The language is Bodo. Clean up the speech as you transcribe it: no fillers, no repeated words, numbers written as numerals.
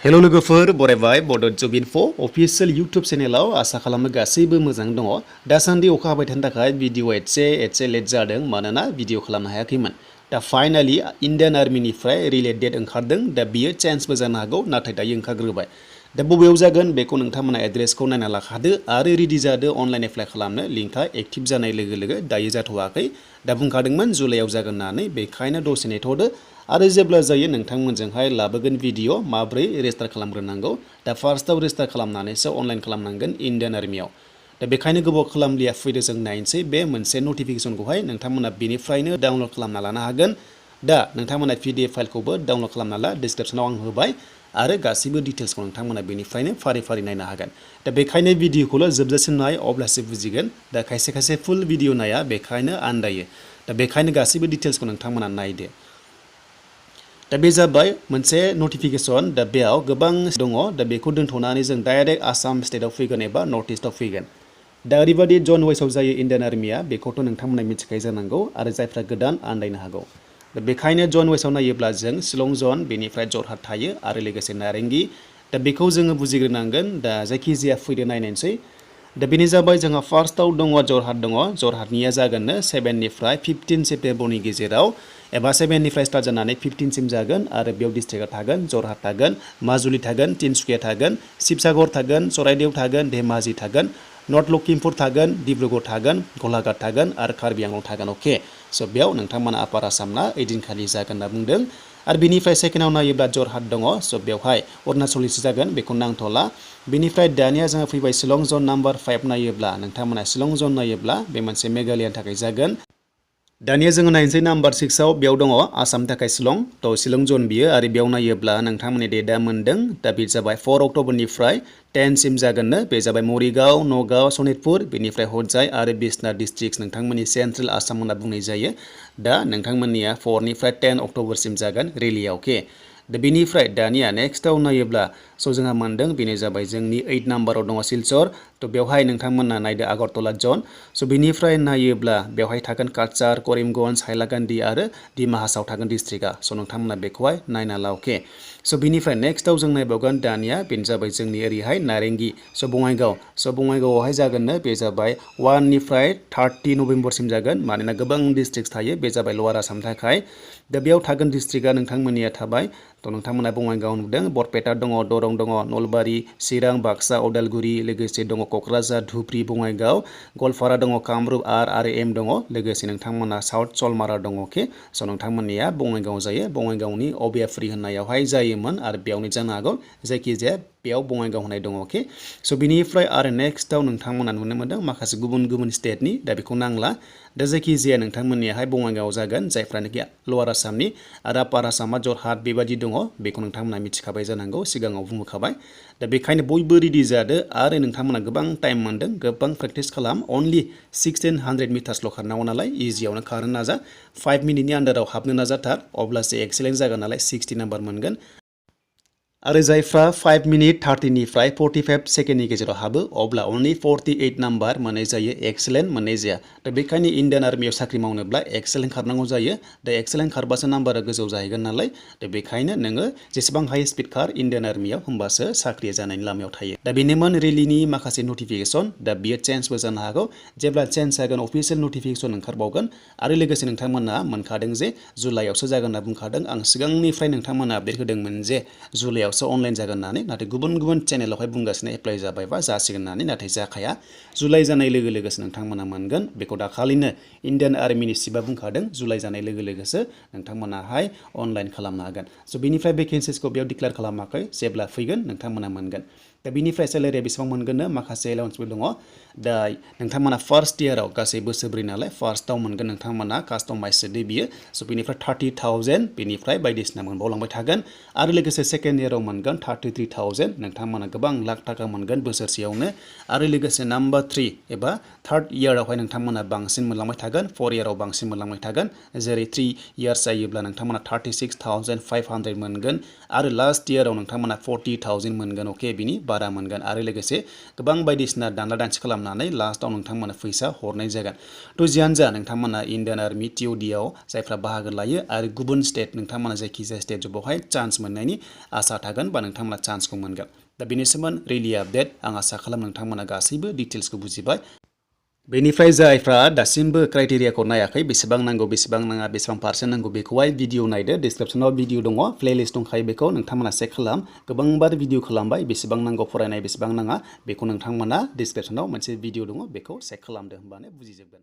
हेलो लोगोफोर बरायबाय बड जब इनफो अफिशियेल इउटुब चेनेलाव आसा खालामो गासैबो मोजां दङ दासान्दि अखा हाबाय थानो थाखाय भिडिअ एसे लेट जादों मानोना भिडिअ खालामनो हायाखैमोन दा फाइनाली इन्डियान आर्मिनिफ्राय रिलेट डेट ओंखारदों दा बियो चेन्जबो जानो हागौ नाथाय दायो ओंखारग्रोबाय दा बबेयाव जागोन बेखौ नोंथांमोना एड्रेसखौ नायना लाखादो आरो रेडि जादो अनलाइन एप्लाइ खालामनो लिंकआ एक्टिभ जानाय लोगो लोगो दायो जाथ'वाखै दा बुंखादोंमोन जुलाइयाव जागोन होननानै बेखायनो दसे नेथ'दो आरो जेब्ला जायो नोंथांमोनजोंहाय लाबोगोन भिडिअ माब्रै रेजिस्टार खालामग्रोनांगौ दा फार्स्टआव रेजिस्टार खालामनानैसो अनलाइन खालामनांगोन इन्डियान आर्मियाव दा बेखायनो गोबाव खालामलिया फैदो जों नायनोसै बे मोनसे नटिफिकेसनखौहाय नोंथांमोना बेनिफ्रायनो डाउनलड खालामना लानो हागोन दा नोंथांमोना PDF फाइलखौबो डाउनलड खालामना ला डिसक्रिपसनाव आं होबाय आरो गासैबो डिटेल्सखौ नोंथांमोना बेनिफ्रायनो फारि फारि नायनो हागोन दा बेखायनो भिडिअखौल' जोबजासिम नाय अब्लासो बुजिगोन दा खायसे फुल भिडिअ नाया बेखायनो आन्दायो दा बेखायनो गासैबो डिटेल्सखौ नोंथांमोना नायदो दा बे जाबाय मोनसे नटिफिकेसन दा बेयाव गोबां दङ दा बेखौ दोनथ'नानै जों डाइरेक्ट आसाम स्टेटआव फैगोन एबा नर्थ इस्टआव फैगोन दा ओरैबायदि जन वाइसआव जायो इन्डियान आर्मिया बेखौथ' नोंथांमोना मिथिखायो जानांगौ आरो जायफ्रा गोदान आन्दायनो हागौ दा बेखायनो जन वाइसआव नायोब्ला जों शिलं जन बेनिफ्राय जरहाट थायो आरो लोगोसे नारेंगि दा बेखौ जोङो बुजिग्रोनांगोन दा जायखिजाया फैदो नायनायसै दा बेनि जाबाय जोंहा फार्स्टआव दङ जरहाट दङ जरहाटनिया जागोननो 7निफ्राय 15 सेप्तेम्बरनि गेजेराव एबा 7निफ्राय स्टार्ट जानानै 15सिम जागोन आरो बेयाव डिस्ट्रिक्टआ थागोन जरहाट थागोन माजुलि थागोन तिनसुकिया थागोन शिबसागर थागोन चराइदेव थागोन धेमाजि थागोन नर्थ लखिमपुर थागोन डिब्रुगड़ थागोन गलाघाट थागोन आरो कार्बि आंलं थागोन अके स' बेयाव नोंथांमोना आपार आसामना ओइदिनखालि जागोन होनना बुंदों आरो बेनिफ्राय सेकेन्डआव नायोब्ला जरहाट दङ स' बेवहाय अरुणाचलिसो जागोन बेखौ नांथ'ला बेनिफ्राय दानिया जोंहा फैबाय शिलं जन नाम्बार 5 नायोब्ला नोंथांमोना शिलं जन नायोब्ला बे मोनसे मेघालयानि थाखाय जागोन दानिया जोङो नायनोसै नाम्बार 6आव बेयाव दङ आसामनि थाखाय शिलं थ' शिलं जन बियो आरो बेयाव नायोब्ला नोंथांमोननि डेटआ मोनदों दा बे जाबाय 4 अक्ट'बरनिफ्राय 10सिम जागोननो बे जाबाय मरिगाव नगाव सनितपुर बेनिफ्राय हजाय आरो बिसनाथ डिस्ट्रिक्ट नोंथांमोननि सेन्ट्रेल आसाम होनना बुंनाय जायो दा नोंथांमोननिया 4निफ्राय 10 अक्ट'बरसिम जागोन रेलिया अके दा बेनिफ्राय दानिया नेक्स्टआव नायोब्ला स' जोंहा मोनदों बेनो जाबाय जोंनि 8 नाम्बाराव दङ सिलचर थ' बेवहाय नोंथांमोना नायदो आगरतला जन स' बेनिफ्राय नायोब्ला बेवहाय थागोन काछार करिमगन्ज हाइलाकान्दि आरो डिमा हासाव थागोन डिस्ट्रिक्टआ स' नोंथांमोना बेखौहाय नायना ला अके स' बेनिफ्राय नेक्स्टआव जों नायबावगोन दानिया बेनो जाबाय जोंनि ओरैहाय नारेंगि स' बङाइगावआवहाय जागोननो बे जाबाय 1निफ्राय 30 नभेम्बरसिम जागोन मानोना गोबां डिस्ट्रिक्ट थायो बे जाबाय लवार आसामनि थाखाय दा बेयाव थागोन डिस्ट्रिक्टआ नोंथांमोननिया थाबाय थ' नोंथांमोना बङाइगाव नुदों बरपेटा दङ दरं दङ नलबारि चिरां बाक्सा उदालगुरि लोगोसे दङ क'क्राझार धुब्रि बङाइगाव गवालपारा दङ कामरुप आरो एम दङ लोगोसे नोंथांमोना साउथ सलमारा दङ अके स' नोंथांमोननिया बङाइगाव जायो बङाइगावनि अबियाफ्रि होननायावहाय जायोमोन आरो बेयावनो जानो हागौ जायखिजाया बेयाव बङाइगाव होननाय दङ अके स' बिनिफ्राय आरो नेक्स्टआव नोंथांमोना नुनो मोनदों माखासे गुबुन स्टेटनि दा बेखौ नांला दा जायखिजाया नोंथांमोननियाहाय बङाइगाव जागोन जायफ्रानोखि लवार आसामनि आरो आपार आसामा जरहाट बेबायदि दङ बेखौ नोंथांमोना मिथिखाबाय जानांगौ सिगाङाव बुंखाबाय दा बेखायनो बयबो रेडि जादो आरो नोंथांमोना गोबां टाइम मोनदों गोबां प्रेक्टिस खालाम अनलि 1600 मिटार्सल' खारनांगौ नालाय इजियावनो खारनो नाजा 5 मिनिटनि आन्दाराव हाबनो नाजाथार अब्लासो एक्सेलेन्ट जागोन नालाय 60 नाम्बार मोनगोन आरो जायफ्रा 5 मिनिट 30निफ्राय 45 सेकेन्डनि गेजेराव हाबो अब्ला अनलि 48 नाम्बार मोननाय जायो एक्सेलेन्ट मोननाय जाया दा बेखायनो इन्डियान आर्मियाव साख्रि मावनोब्ला एक्सेलेन्ट खारनांगौ जायो दा एक्सेलेन्ट खारबासो नाम्बारा गोजौ जाहैगोन नालाय दा बेखायनो नोङो जेसेबां हाइ स्पिड खार इन्डियान आर्मियाव होमबासो साख्रिया जानायनि लामायाव थायो दा बेनोमोन रेलिनि माखासे नटिफिकेसन दा बियो चेन्जबो जानो हागौ जेब्ला चेन्ज जागोन अफिसियेल नटिफिकेसन ओंखारबावगोन आरो लोगोसे नोंथांमोना मोनखादों जे जुलाइआवसो जागोन होनना बुंखादों आं सिगांनिफ्राय नोंथांमोना आपडेट होदोंमोन जे जुलाइआव अनलाइन जागोन होननानै नाथाय गुबुन चेनेलावहाय बुंगासिनो एप्लाइ जाबायबा जासिगोन होननानै नाथाय जाखाया जुलाइ जानाय लोगो लोगोसो नोंथांमोना मोनगोन बेखौ दाखालिनो इन्डियान आर्मिनि चिफआ बुंखादों जुलाइ जानाय लोगो लोगोसो नोंथांमोनाहाय अनलाइन खालामनो हागोन स' बेनिफ्राय भेकेन्सिसखौ बेयाव डिक्लेयार खालामाखै जेब्ला फैगोन नोंथांमोना मोनगोन दा बेनिफ्राय सेलेरिया बेसेबां मोनगोननो माखासे एलाउन्सबो दङ दा नोंथांमोना फार्स्ट इयाराव गासै बोसोरब्रै नालाय फार्स्टआव मोनगोन नोंथांमोना कास्टमाइज दे बियो स' बेनिफ्राय 30,000 बेनिफ्राय बायदिसिना मोनबावलांबाय थागोन आरो लोगोसे सेकेन्ड इयाराव मोनगोन 33,000 नोंथांमोना गोबां लाख थाखा मोनगोन बोसोरसेयावनो आरो लोगोसे नाम्बार 3 एबा थार्ड इयारावहाय नोंथांमोना बांसिन मोनलांबाय थागोन 4 इयाराव बांसिन मोनलांबाय थागोन जेरै 3 इयार्स जायोब्ला नोंथांमोना 36,500 मोनगोन आरो लास्ट इयाराव नोंथांमोना 40,000 मोनगोन अके बिनि बारा मोनगोन आरो लोगोसे गोबां बायदिसिना दानला दानसि खालामनानै लास्टआव नोंथांमोना फैसा हरनाय जागोन थ' जियानो जा नोंथांमोना इण्डियान आर्मि TODआव जायफ्रा बाहागो लायो आरो गुबुन स्टेट नोंथांमोना जायखिजाया स्टेट जबावहाय चान्स मोननायनि आसा थागोन बा नोंथांमोना चान्सखौ मोनगोन दा बेनिसिम रिलि आपडेट आं आसा खालाम नोंथांमोना गासैबो डिटेल्सखौ बुजिबाय बेनिफ्राय जायफ्रा दासिमबो क्राइटेरियाखौ नायाखै बेसेबां नांगौ बेसेबां नाङा बेसेबां पार्सेन्ट नांगौ बेखौहाय भिडिअ नायदो डिसक्रिपसनाव भिडिअ दङ प्लेलिस्ट दंखायो बेखौ नोंथांमोना चेक खालाम गोबांबार भिडिअ खालामबाय बेसेबां नांगौ फरायनाय बेसेबां नाङा बेखौ नोंथांमोना डिसक्रिपसनाव मोनसे भिडिअ दङ बेखौ चेक खालामदो होमबानो बुजिजोबगोन